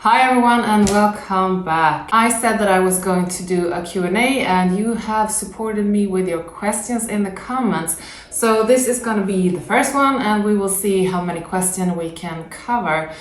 Hi everyone and welcome back. I said that I was going to do a Q&A and you have supported me with your questions in the comments. So this is going to be the first one and we will see how many questions we can cover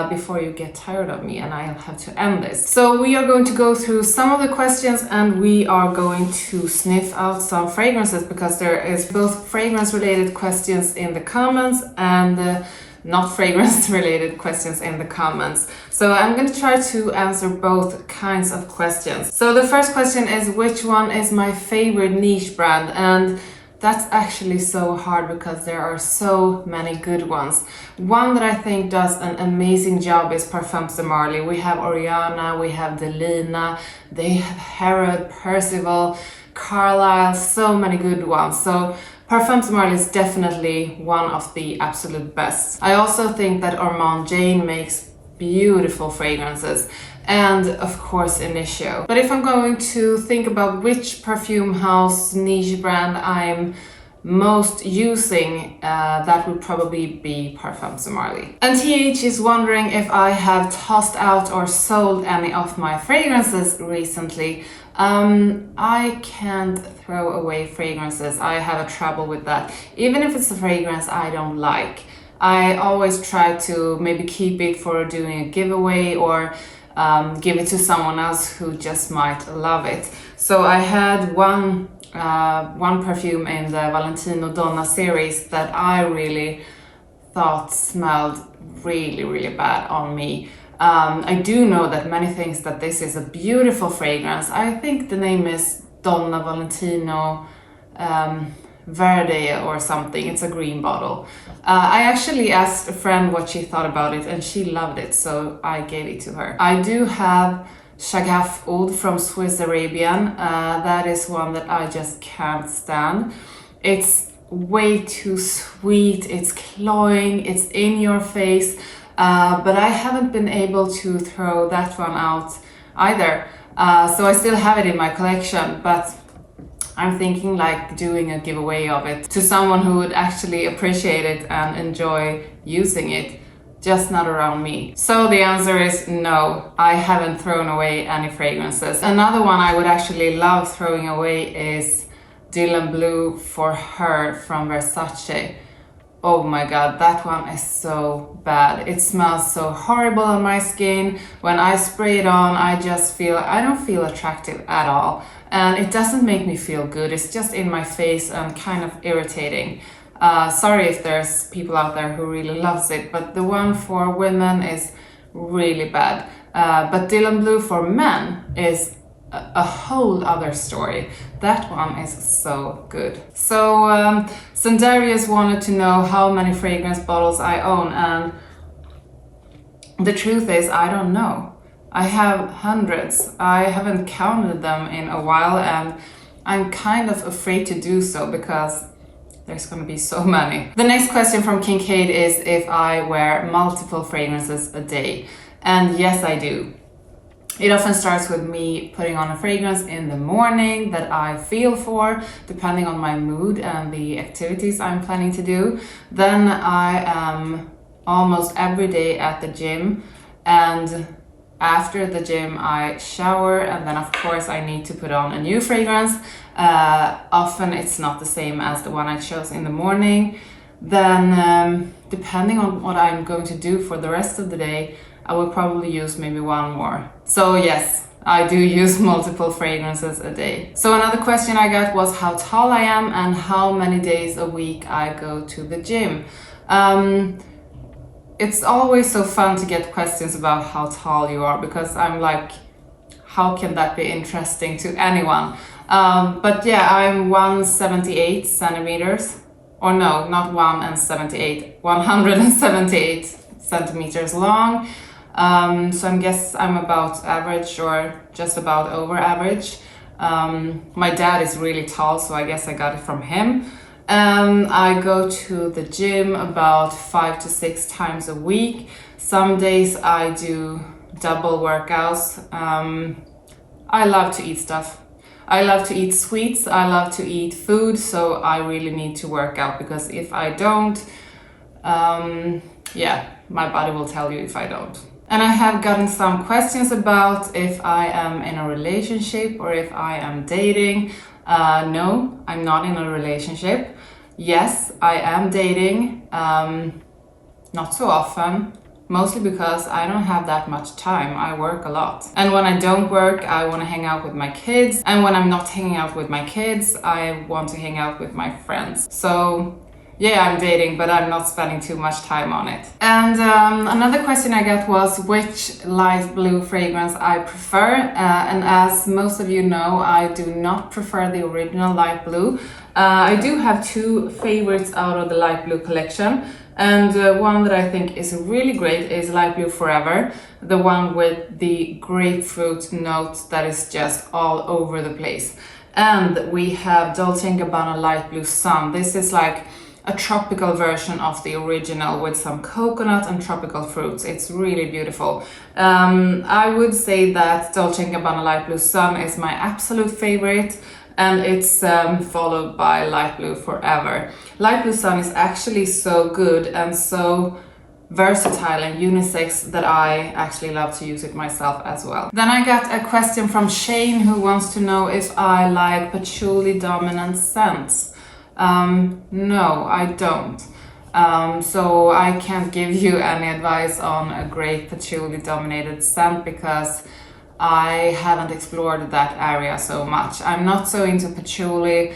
before you get tired of me and I'll have to end this. So we are going to go through some of the questions and we are going to sniff out some fragrances because there is both fragrance related questions in the comments and not fragrance related questions in the comments. So I'm going to try to answer both kinds of questions. So the first question is, which one is my favorite niche brand? And that's actually so hard because there are so many good ones. One that I think does an amazing job is Parfums de Marly. We have Oriana, we have Delina, they have Herod, Percival, Carlisle, so many good ones. So Parfums de Marly is definitely one of the absolute best. I also think that Armand Jane makes beautiful fragrances and of course Initio. But if I'm going to think about which perfume house niche brand I'm most using, that would probably be Parfums de Marly. And TH is wondering if I have tossed out or sold any of my fragrances recently. I can't throw away fragrances. I have a trouble with that. Even if it's a fragrance I don't like, I always try to maybe keep it for doing a giveaway or give it to someone else who just might love it. So I had one perfume in the Valentino Donna series that I really thought smelled really bad on me. I do know that many think that this is a beautiful fragrance. I think the name is Donna Valentino Verde or something. It's a green bottle. I actually asked a friend what she thought about it and she loved it, so I gave it to her. I do have Shagaf Oud from Swiss Arabian. That is one that I just can't stand. It's way too sweet, it's cloying, it's in your face. But I haven't been able to throw that one out either. So I still have it in my collection, but I'm thinking like doing a giveaway of it to someone who would actually appreciate it and enjoy using it, just not around me. So the answer is no, I haven't thrown away any fragrances. Another one I would actually love throwing away is Dylan Blue for Her from Versace. Oh my god, that one is so bad. It smells so horrible on my skin. When I spray it on, I don't feel attractive at all. And it doesn't make me feel good. It's just in my face and kind of irritating. Sorry if there's people out there who really loves it, but the one for women is really bad. But Dylan Blue for men is a whole other story. That one is so good. So Sandarius wanted to know how many fragrance bottles I own, and the truth is I don't know. I have hundreds. I haven't counted them in a while and I'm kind of afraid to do so because there's going to be so many. The next question from Kincaid is if I wear multiple fragrances a day. And yes, I do. It often starts with me putting on a fragrance in the morning that I feel for, depending on my mood and the activities I'm planning to do. Then I am almost every day at the gym, and after the gym I shower, and then of course I need to put on a new fragrance. Often it's not the same as the one I chose in the morning. Then depending on what I'm going to do for the rest of the day, I will probably use maybe one more. So yes, I do use multiple fragrances a day. So another question I got was how tall I am and how many days a week I go to the gym. It's always so fun to get questions about how tall you are because I'm like, how can that be interesting to anyone? But yeah, I'm 178 centimeters. Or no, not 178, 178 centimeters long. So I guess I'm about average or just about over average. My dad is really tall, so I guess I got it from him. I go to the gym about 5 to 6 times a week. Some days I do double workouts. I love to eat stuff. I love to eat sweets, I love to eat food, so I really need to work out because if I don't, yeah, my body will tell you if I don't. And I have gotten some questions about if I am in a relationship or if I am dating. No, I'm not in a relationship. Yes, I am dating, not so often, mostly because I don't have that much time. I work a lot. And when I don't work, I want to hang out with my kids. And when I'm not hanging out with my kids, I want to hang out with my friends. So yeah, I'm dating, but I'm not spending too much time on it. And another question I got was which light blue fragrance I prefer. And as most of you know, I do not prefer the original light blue. I do have two favorites out of the light blue collection. And one that I think is really great is Light Blue Forever, the one with the grapefruit note that is just all over the place. And we have Dolce & Gabbana Light Blue Sun. This is like a tropical version of the original with some coconut and tropical fruits. It's really beautiful. I would say that Dolce & Gabbana Light Blue Sun is my absolute favorite, and it's followed by Light Blue Forever. Light Blue Sun is actually so good and so versatile and unisex that I actually love to use it myself as well. Then I got a question from Shane who wants to know if I like patchouli dominant scents. No, I don't. So I can't give you any advice on a great patchouli dominated scent because I haven't explored that area so much. I'm not so into patchouli,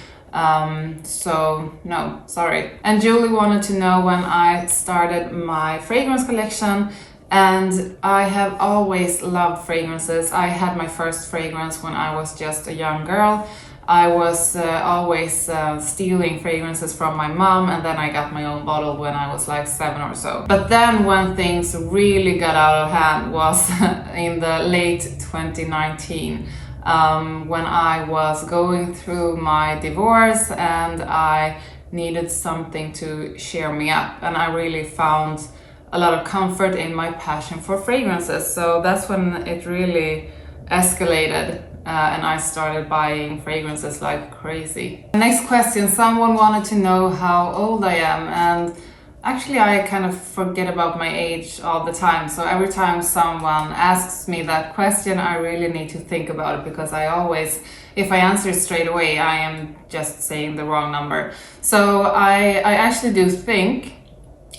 so no, sorry. And Julie wanted to know when I started my fragrance collection, and I have always loved fragrances. I had my first fragrance when I was just a young girl. I was always stealing fragrances from my mom, and then I got my own bottle when I was like 7 or so. But then when things really got out of hand was in the late 2019, when I was going through my divorce and I needed something to cheer me up, and I really found a lot of comfort in my passion for fragrances. So that's when it really escalated. And I started buying fragrances like crazy. Next question, someone wanted to know how old I am, and actually I kind of forget about my age all the time. So every time someone asks me that question, I really need to think about it, because I always, if I answer straight away, I am just saying the wrong number. So I actually do think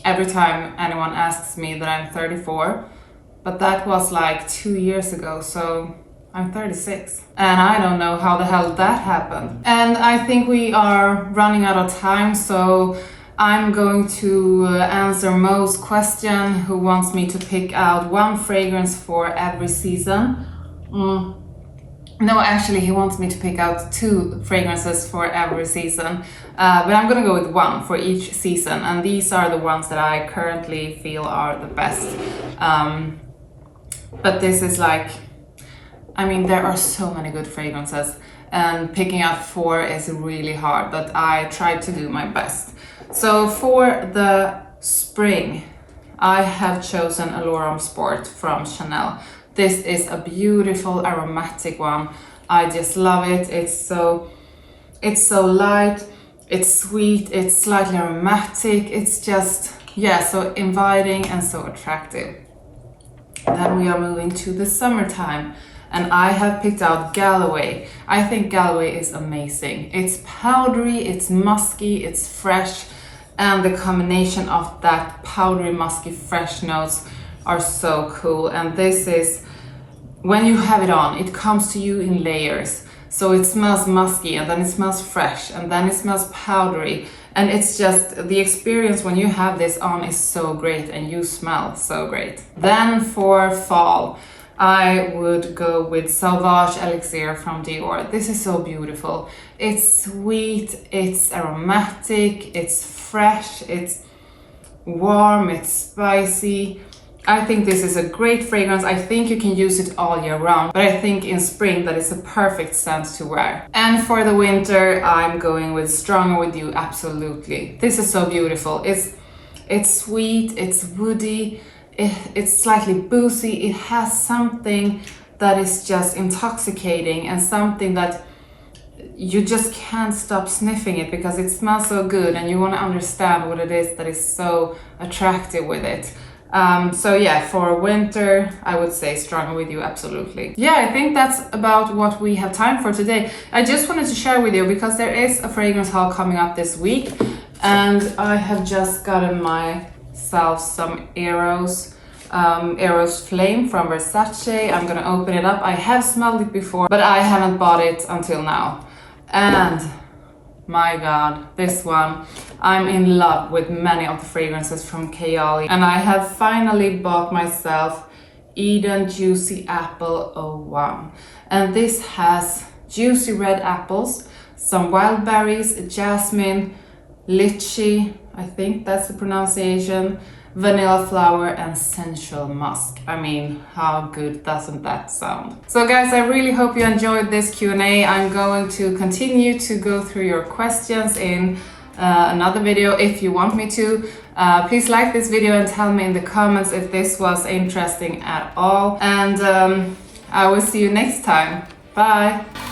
every time anyone asks me that I'm 34, but that was like 2 years ago, so I'm 36, and I don't know how the hell that happened. And I think we are running out of time, so I'm going to answer Mo's question, who wants me to pick out one fragrance for every season. No, actually, he wants me to pick out 2 fragrances for every season, but I'm gonna go with 1 for each season, and these are the ones that I currently feel are the best. But this is like, I mean, there are so many good fragrances, and picking out 4 is really hard, but I tried to do my best. So for the spring, I have chosen Allure Sport from Chanel. This is a beautiful aromatic one. I just love it. It's so light, it's sweet, it's slightly aromatic. It's just, yeah, so inviting and so attractive. Then we are moving to the summertime, and I have picked out Galloway. I think Galloway is amazing. It's powdery, it's musky, it's fresh, and the combination of that powdery, musky, fresh notes are so cool. And this is, when you have it on, it comes to you in layers. So it smells musky, and then it smells fresh, and then it smells powdery. And it's just, the experience when you have this on is so great, and you smell so great. Then for fall, I would go with Sauvage Elixir from Dior. This is so beautiful. It's sweet, it's aromatic, it's fresh, it's warm, it's spicy. I think this is a great fragrance. I think you can use it all year round, but I think in spring that is a perfect scent to wear. And for the winter, I'm going with Stronger With You, absolutely. This is so beautiful. It's sweet, it's woody, it's slightly boozy. It has something that is just intoxicating, and something that you just can't stop sniffing it because it smells so good, and you want to understand what it is that is so attractive with it. So yeah, for winter, I would say Stronger With You, absolutely. Yeah, I think that's about what we have time for today. I just wanted to share with you because there is a fragrance haul coming up this week, and I have just gotten myself some Eros Flame from Versace. I'm gonna open it up. I have smelled it before, but I haven't bought it until now. And my God, this one, I'm in love with many of the fragrances from Kayali, and I have finally bought myself Eden Juicy Apple 01. And this has juicy red apples, some wild berries, jasmine, lychee, I think that's the pronunciation, vanilla flower, and sensual musk. I mean, how good doesn't that sound? So guys, I really hope you enjoyed this Q&A. I'm going to continue to go through your questions in another video if you want me to. Please like this video and tell me in the comments if this was interesting at all. And I will see you next time. Bye!